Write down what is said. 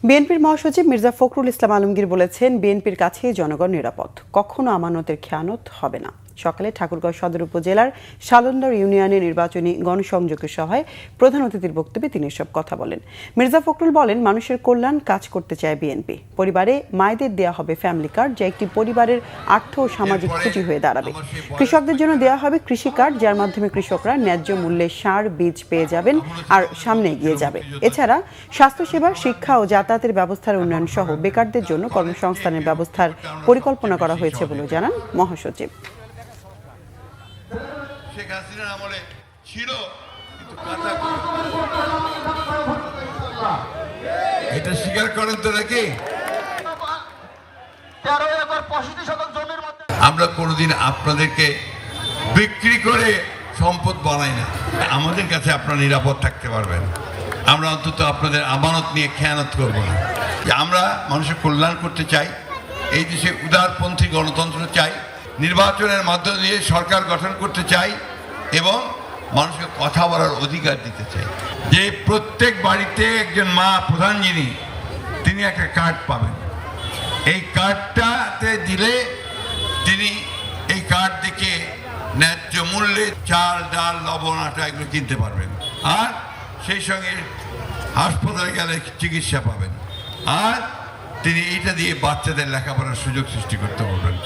বিএনপির মহাসচিব মির্জা ফখরুল ইসলাম আলমগীর বলেছেন, বিএনপির কাছে জনগণ নিরাপদ, কখনো আমানতের খেয়ানত হবে না। সকালে ঠাকুরগাঁও সদর উপজেলার শালন্দর ইউনিয়নের নির্বাচনী গণসংযোগের সভায় প্রধান অতিথির বক্তব্যে তিনি এসব কথা বলেন। মির্জা ফখরুল বলেন, মানুষের কল্যাণ কাজ করতে চায় বিএনপি। পরিবারে মায়েদের দেয়া হবে ফ্যামিলি কার্ড, যা একটি পরিবারের আর্থ ও সামাজিক খুঁটি হয়ে দাঁড়াবে। কৃষকদের জন্য দেয়া হবে কৃষি কার্ড, যার মাধ্যমে কৃষকরা ন্যায্য মূল্যে সার বীজ পেয়ে যাবেন আর সামনে এগিয়ে যাবে। এছাড়া স্বাস্থ্যসেবা, শিক্ষা ও যাতায়াতের ব্যবস্থার উন্নয়ন সহ বেকারদের জন্য কর্মসংস্থানের ব্যবস্থার পরিকল্পনা করা হয়েছে বলে জানান মহাসচিব। শেখ হাসিনার আমলে ছিল, এটা স্বীকার করেন তো নাকি? আমরা কোনোদিন আপনাদেরকে বিক্রি করে সম্পদ বানাই না। আমাদের কাছে আপনারা নিরাপদ থাকতে পারবেন। আমরা অন্তত আপনাদের আমানত নিয়ে খেয়ানত করব না। আমরা মানুষের কল্যাণ করতে চাই, এই দেশে উদারপন্থী গণতন্ত্র চাই, নির্বাচনের মাধ্যম দিয়ে সরকার গঠন করতে চাই এবং মানুষকে কথা বলার অধিকার দিতে চাই। যে প্রত্যেক বাড়িতে একজন মা প্রধান যিনি, তিনি একটা কার্ড পাবেন। এই কার্ডটাতে দিলে তিনি এই কার্ড দেখে ন্যায্য মূল্যে চাল, ডাল, লবণ, আটা এগুলো কিনতে পারবেন। আর সেই সঙ্গে হাসপাতালে গেলে চিকিৎসা পাবেন। আর তিনি এইটা দিয়ে বাচ্চাদের লেখাপড়ার সুযোগ সৃষ্টি করতে পারবেন।